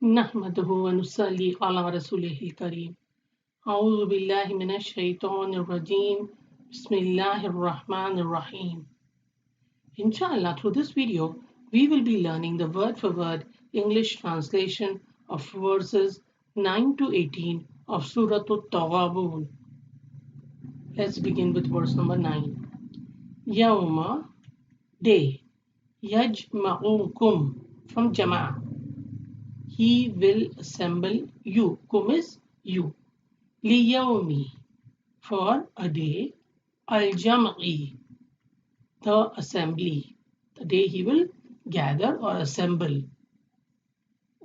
नहमदुहु व नुसल्ली अला रसूलिहिल करीम। औज़ु बिल्लाहि मिनश शैतानिर रजीम। बिस्मिल्लाहिर रहमानिर रहीम। Inshallah, through this video, we will be learning the word-for-word English translation of verses 9 to 18 of Surah Taghabun. Let's begin with verse number 9. Yawma, day. Yajma'ukum, from Jama'. He will assemble you. Kum is you. Liyawmi, for a day. Al-jam'i, the assembly. The day he will gather or assemble.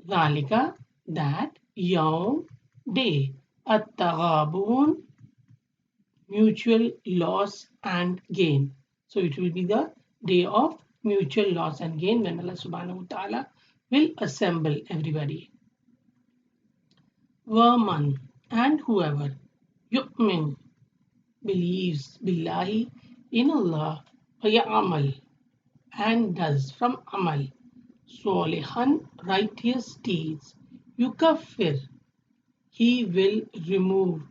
Dhalika, that. Yawm, day. At-taghabun, mutual loss and gain. So it will be the day of mutual loss and gain when Allah subhanahu wa ta'ala will assemble everybody. Waman, and whoever. Yu'min, believes billahi, in Allah. Ya'amal, and does, from amal. Solihan, righteous deeds. Yukaffir, he will remove.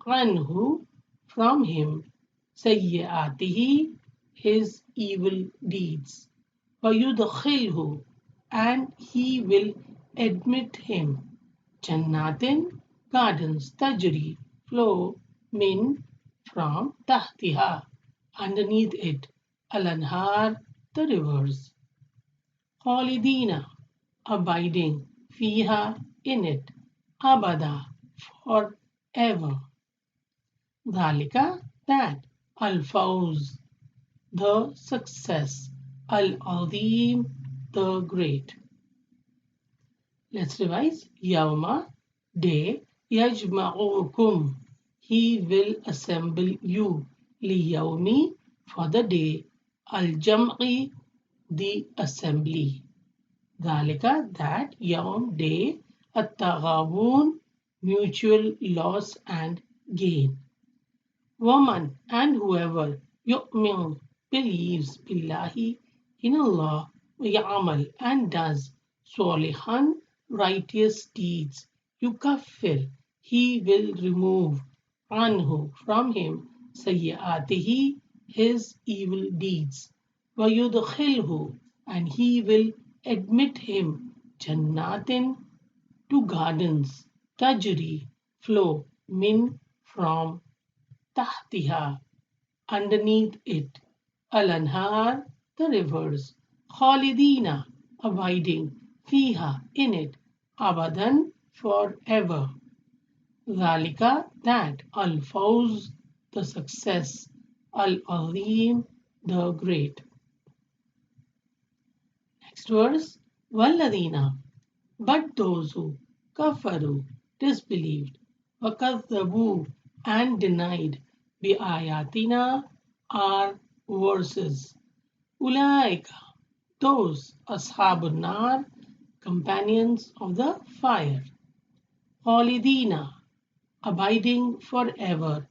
Anhu, from him. Sayyi'atihi, his evil deeds. Wayudkhilhu, and he will admit him. Jannatin, gardens. Tajri, flow. Min, from. Tahtiha, underneath it. Al-anhar, the rivers. Khalidina, abiding. Fiha, in it. Abada, forever. Dhalika, that. Al-fawz, the success. Al-azim, the great. Let's revise. Yawma, day. Yajma'ukum, he will assemble you. Liyawmi, for the day. Al-jam'i, the assembly. Dhalika, that. Yawm, day. At-taghabun, mutual loss and gain. Woman, and whoever. Yu'min, believes billahi, in Allah. Ya'amal, and does. Solihan, righteous deeds. Yukaffir, he will remove. Anhu, from him. Sayyi'atihi, his evil deeds. Wayudkhilhu, and he will admit him. Jannatin, to gardens. Tajri, flow. Min, from. Tahtiha, underneath it. Al-anhar, the rivers. Khalidina, abiding. Fiha, in it. Abadan, forever. Dhalika, that. Al-fawz, the success. Al-azim, the great. Next verse. Walladina, but those who. Kafaru, disbelieved. Wakadhabu, and denied. Bi ayatina, our verses. Ulaika, those. Ashabun nar, companions of the fire. Khalidina, abiding forever.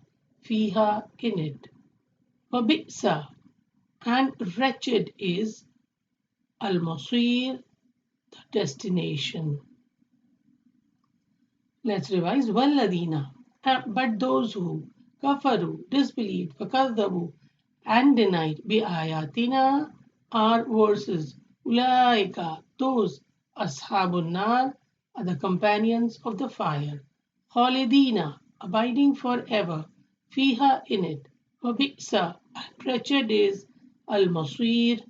Fiha, in it. Wabisa, and wretched is. Al-masir, the destination. Let's revise. Walladina, but those who. Kafaru, disbelieved. Fakadhabu, and denied. Bi ayatina, our verses. Ulaika, those. Ashabun nar, are the companions of the fire. Khalidina, abiding forever. Fiha, in it. Wabisa, and wretched is. Al-masir,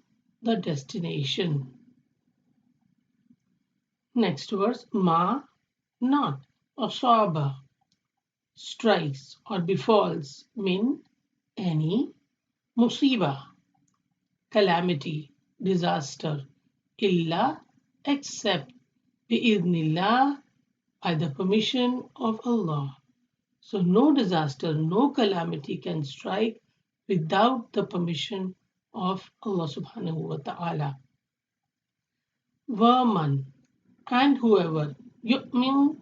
the destination. Next verse. Ma, not. Asaba, strikes or befalls. Min, any. Musiba, calamity, disaster. Illa, except. Bi'idhnillah, by the permission of Allah. So no disaster, no calamity can strike without the permission of Allah subhanahu wa ta'ala. Waman, and whoever. Yu'min,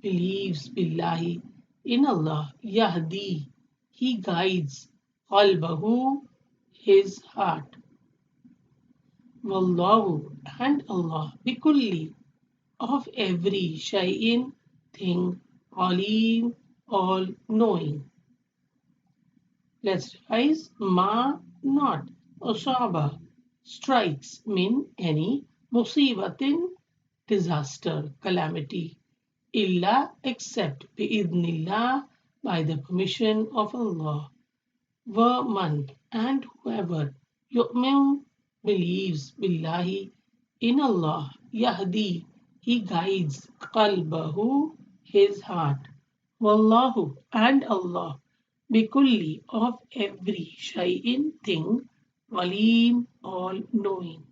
believes billahi, in Allah. Yahdi, he guides. Qalbahu, his heart. Wallahu, and Allah. Bikulli, of every shay'in thing, alim, all knowing. Let's revise. Ma, not. Asaba, strikes, min, any. Musibatin, disaster, calamity. Illa, except. Bi'idnillah, by the permission of Allah. Wa man, and whoever. Yu'min, believes. Billahi, in Allah. Yahdi, he guides. Qalbahu, his heart. Wallahu, and Allah. Bikulli, of every shay'in thing, alim, all knowing.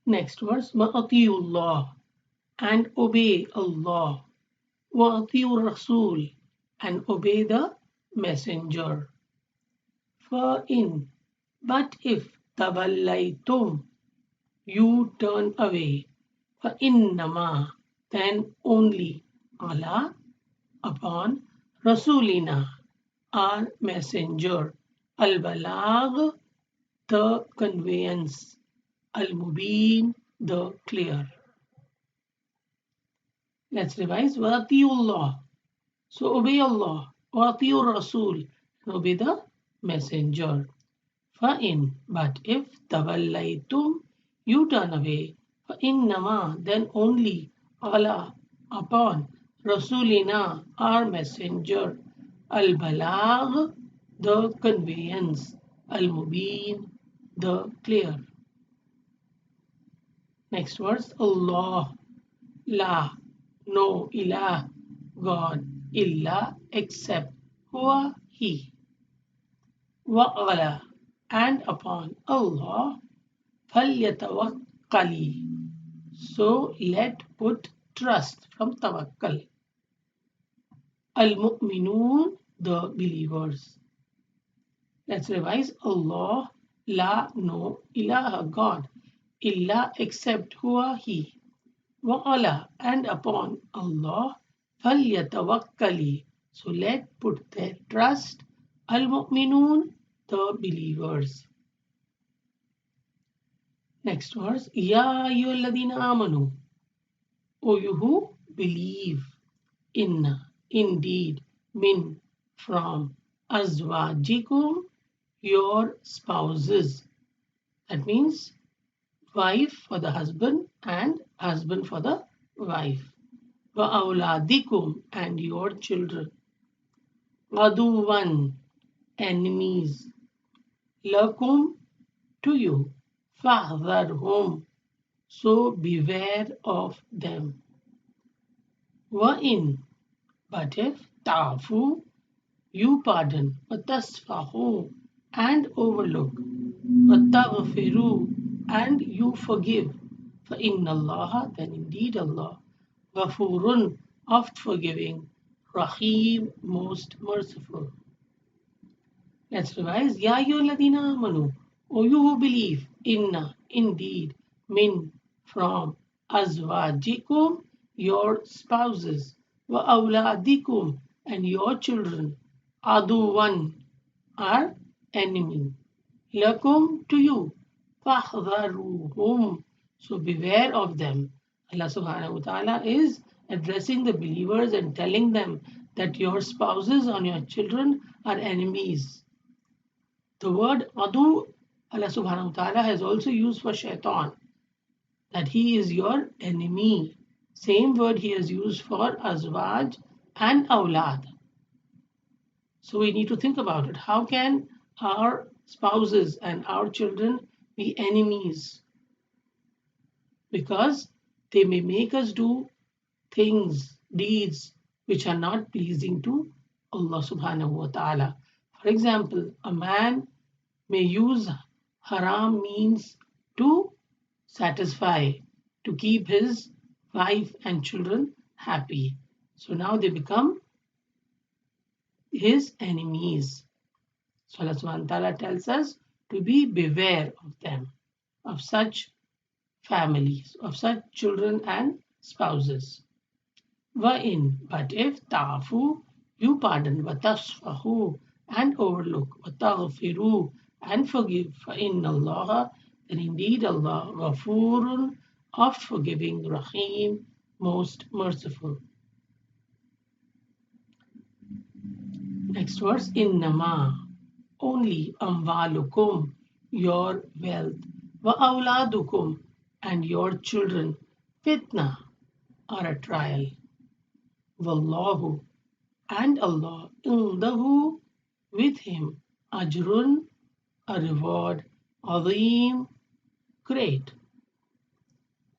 Next verse, Ma'atiyullah, and obey Allah. Wa'atiyur Rasul, and obey the messenger. In, but if tawallaytum, you turn away. Innama, then only Allah, upon Rasulina, our messenger, al-balag, the conveyance, al-mubin, the clear. Let's revise. Watiullah, so obey Allah. Watiur Rasul, obey the messenger. In, but if tawallaytum, you turn away. Innama, then only Allah, upon Rasulina, our messenger, al-balag, the conveyance, al-mubin, the clear. Next verse, Allah, la, no ilah, God, illa, except, huwa, he. Wa and upon Allah, falyatawakkali, so let put trust, from tawakkal. Al-mu'minun, the believers. Let's revise. Allah, la, no, ilaha, God, illa, except, huwa, he. Wa and upon Allah, falyatawakkali, so let put their trust, al-mu'minun, the believers. Next verse, Ya ayyuhalladhina amanu, O you who believe, inna, indeed, min, from, azwajikum, your spouses. That means wife for the husband and husband for the wife. Wa awladikum, and your children. Aduwan, enemies. Lakum, to you. Fahdharhum, so beware of them. In, but if ta'fu, you pardon. Watasfahu, and overlook. Wataghfiru, and you forgive. Inna Allah, then indeed Allah, Ghafurun, oft forgiving, Rahim, most merciful. Let's revise. Ya ayyuhalladhina amanu, O you who believe, inna, indeed, min, from, azwajikum, your spouses, wa awladikum, and your children, aduwan, are enemy, lakum, to you, fahdharuhum, so beware of them. Allah subhanahu wa ta'ala is addressing the believers and telling them that your spouses and your children are enemies. The word adu, Allah subhanahu wa ta'ala has also used for shaitan, that he is your enemy. Same word he has used for azwaj and awlad. So we need to think about it. How can our spouses and our children be enemies? Because they may make us do things, deeds, which are not pleasing to Allah subhanahu wa ta'ala. For example, a man may use haram means to satisfy, to keep his wife and children happy. So now they become his enemies. So Allah subhanahu wa ta'ala tells us to be beware of them, of such families, of such children and spouses. In, but if ta'fu, you pardon, watasfahu, and overlook, wataghfiru, and forgive, inna Allah, then indeed Allah, ghafurun, oft forgiving, Rahim, most merciful. Next verse, Innama, only amwalukum, your wealth, wa awladukum, and your children, fitna, are a trial. Wallahu, and Allah, indahu, with him, ajrun, a reward, azim, great.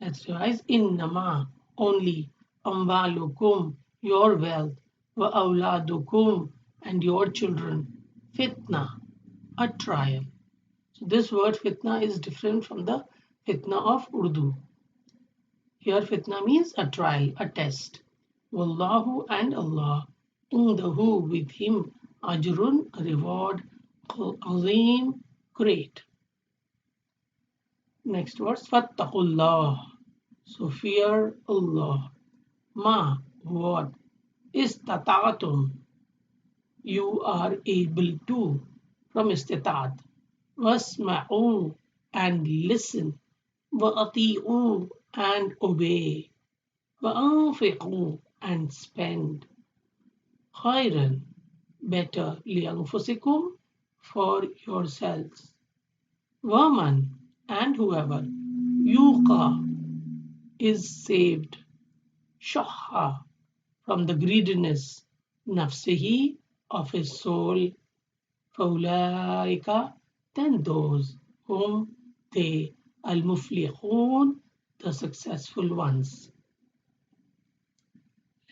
Let's revise, innama, only, amwalukum, your wealth, wa awladukum, and your children, fitna, a trial. So this word fitna is different from the fitna of Urdu. Here fitna means a trial, a test. Wallahu, and Allah, indahu, with him, ajrun, a reward, azim, great. Next verse, fattaqullah, so fear Allah. Ma, what, istata'atum, you are able to, from istitat. Wasma'u, and listen. Wa'ati'u, and obey. Wa'anfiqu, and spend. Khairan, better, li'anfusikum, for yourselves. Waman, and whoever, yuqa, is saved. Shahha, from the greediness, nafsihi, of his soul. Faulaika, then those whom they, al-muflihun, the successful ones.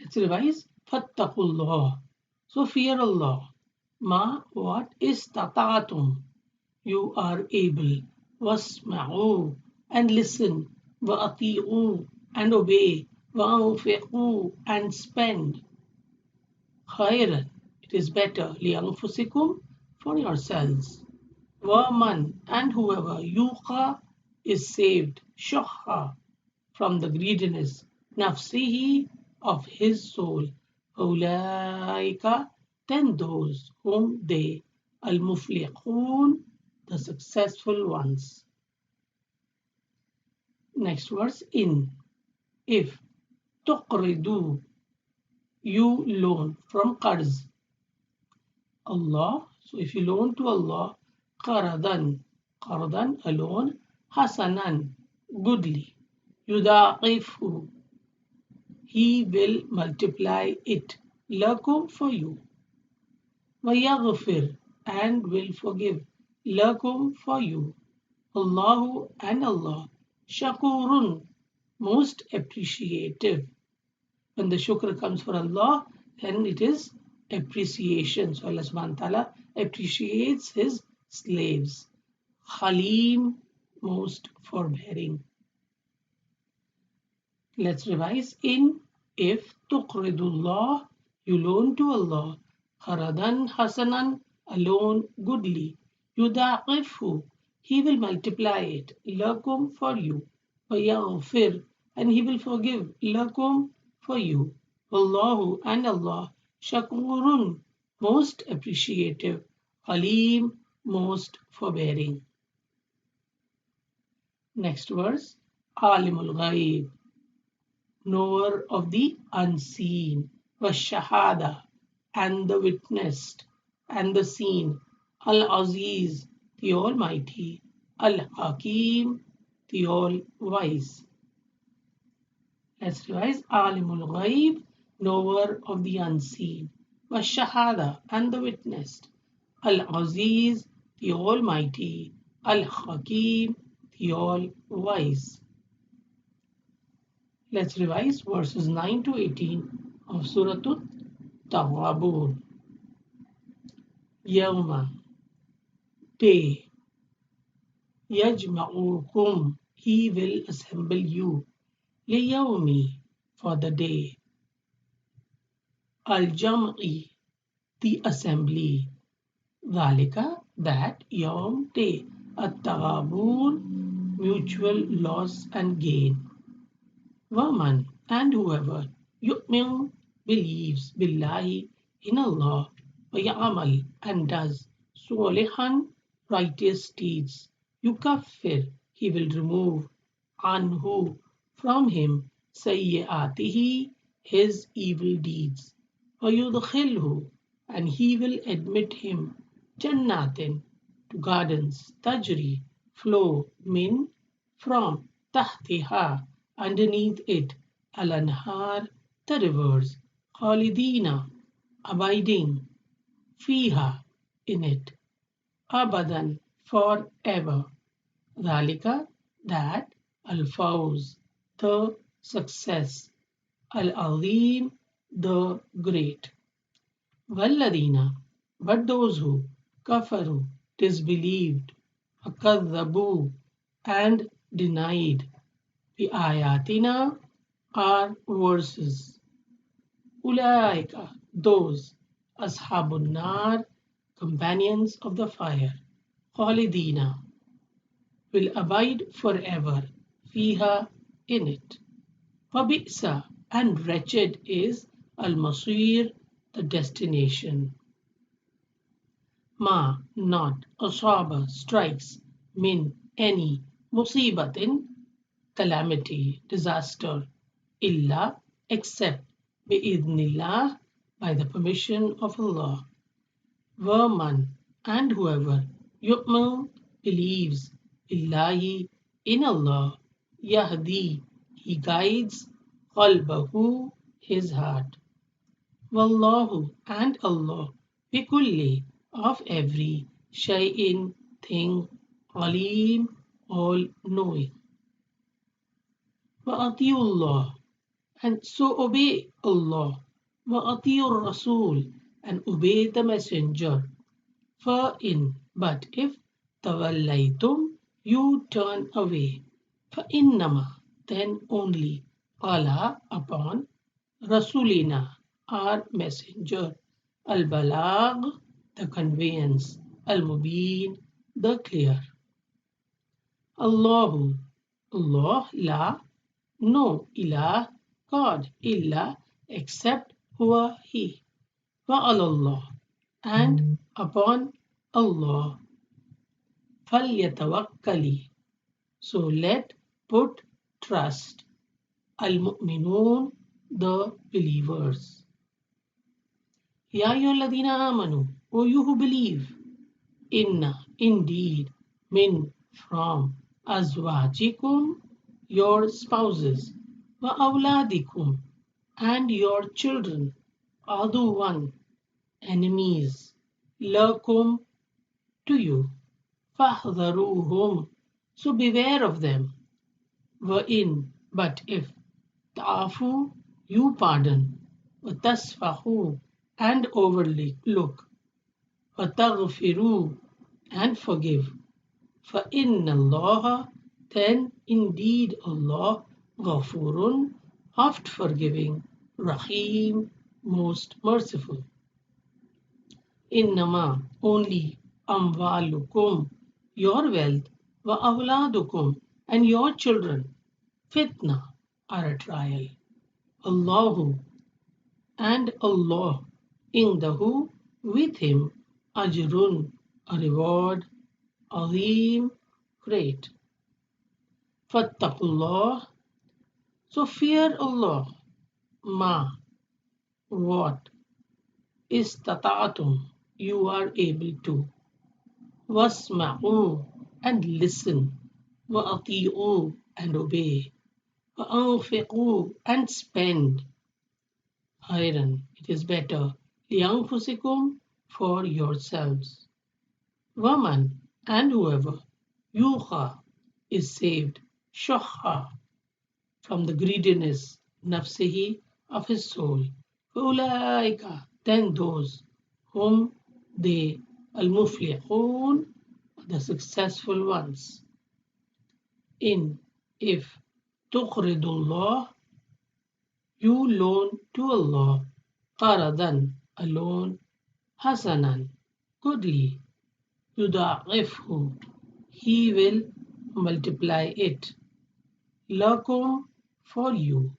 Let's revise. Fattaqullah, so fear Allah. Ma, what, istata'atum, you are able. Wasma'u, and listen. Wa'ati'u, and obey. Wa'anfiqu, and spend. Khairan, it is better. Li'anfusikum, for yourselves. Waman, and whoever, yuqa, is saved. Shahha, from the greediness. Nafsihi, of his soul. Ulaika, then those whom they, al-muflihun, the successful ones. Next verse, in, if, tuqridu, you loan, from qarz, Allah, so if you loan to Allah, qaradan, a loan, hasanan, goodly, yudaqifu, he will multiply it, lakum, for you, wayaghfir, and will forgive, lakum, for you, Allahu, and Allah, shakurun, most appreciative. When the shukr comes for Allah, then it is appreciation. So Allah subhanahu wa ta'ala appreciates his slaves. Khalim, most forbearing. Let's revise. In, if, tuqridullah, you loan to Allah. Qaradan hasanan, a loan goodly. Yudaqifhu, he will multiply it. Lakum, for you. Wayaghfir, and he will forgive. Lakum, for you. Wallahu, and Allah, shakurun, most appreciative. Halim, most forbearing. Next verse, alimul ghaib, knower of the unseen, washahada, and the witnessed, and the seen, al-aziz, the almighty, al-hakim, the all-wise. Let's revise. Alimul ghaib, knower of the unseen, washahada, and the witnessed, al-aziz, the almighty, al-hakim, the all-wise. Let's revise verses 9 to 18 of Surah Taghabun. Yawma, day. Yajma'ukum, he will assemble you. Liyawmi, for the day. Al-jam'i, the assembly. Dhalika, that, yawm, day. At-taghabun, mutual loss and gain. Waman, and whoever, yu'min, believes, billahi, in Allah, wa ya'amal, and does, solihan, righteous deeds, yukaffir, he will remove, anhu, from him sayyi'atihi, his evil deeds. وَيُدْخِلْهُ, and he will admit him jannatin, to gardens, tajri, flow, min, from, tahtiha, underneath it, al-anhar, the rivers, khalidina, abiding, fiha, in it, abadan, forever. Dhalika, that, al-fawz, the success, al-azim, the great. Walladina, but those who kafaru, disbelieved, akadhabu, and denied, bi ayatina, our verses. Ulaika, those, ashabun nar, companions of the fire, khalidina, will abide forever, fiha, in it. Wabisa, and wretched is al-masir, the destination. Ma, not, asaba, strikes, min, any, musibatin, calamity, disaster, illa, except, bi'idhnillah, by the permission of Allah. Waman, and whoever, yu'min, believes, billahi, in Allah, yahdi, he guides, qalbahu, his heart. Wallahu, and Allah, bikulli, of every, shay'in, thing, alim, all knowing. Wa'atiullah, and so obey Allah. Wa'atiur Rasul, and obey the Messenger. فَإِن, but if, تَوَلَّيْتُمْ, you turn away. فَإِنَّمَا, then only, Allah, upon, Rasulina, our messenger, al-balag, the conveyance, al-mubin, the clear. Allahu, Allah, la, no, ilah, God, illa, except huwa, he. Wa'alallah, and upon Allah. فَلْيَتَوَكَّلِ, so let, put, trust. Al-mu'minun, the believers. Ya ayyuhalladhina amanu, O you who believe. Inna, indeed, min, from, azwajikum, your spouses, wa awladikum, and your children, aduwan, enemies, lakum, to you, fahdharuhum, so beware of them. Wa in, but if, ta'afu, you pardon, wa tasfahu, and overlook, wa taghfiru, and forgive, فَإِنَّ اللَّهَ, then indeed Allah, ghafurun, oft forgiving, rahim, most merciful. Innama, only, amwalukum, your wealth, wa awladukum, and your children, fitna, are a trial. Allahu, and Allah, indahu, with him, ajrun, a reward, azim, great. Fattaqullah, so fear Allah, ma, what, istata'atum, you are able to, wasma'u, and listen, wa'ati'u, and obey, wa'anfiqu, and spend, khairan, it is better, lianfusikum, for yourselves, waman, and whoever, yuha, is saved, shahha, from the greediness, nafsihi, of his soul. فَأُولَٰئِكَ, then those, whom they, al-muflihun, the successful ones. In, if, tuqridullah, you loan to Allah, qaradan, a loan, hasanan, goodly, yuda'ifhu, he will multiply it, lakum, for you,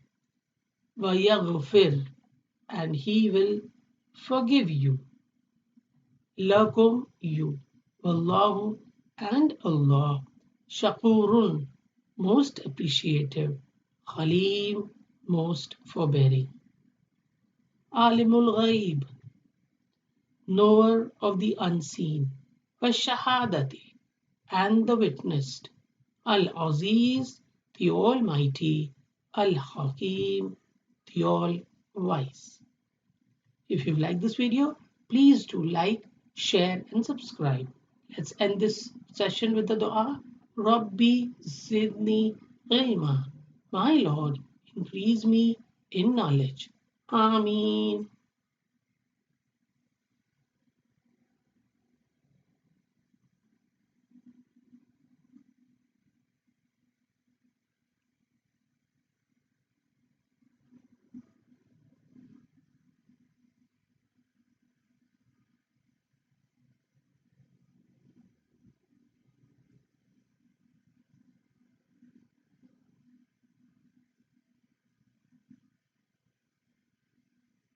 وَيَغْفِرْ, and he will forgive you, lakum, you, wallahu, and Allah, shakurun, most appreciative, Halim, most forbearing. Alimul Ghaib, knower of the unseen. Washahadati, and the witnessed. Al-Aziz, the Almighty. Al-Hakim, the All-Wise. If you like this video, please do like, share and subscribe. Let's end this session with the dua. Rabbi Zidni Ilma. My Lord, increase me in knowledge. Ameen.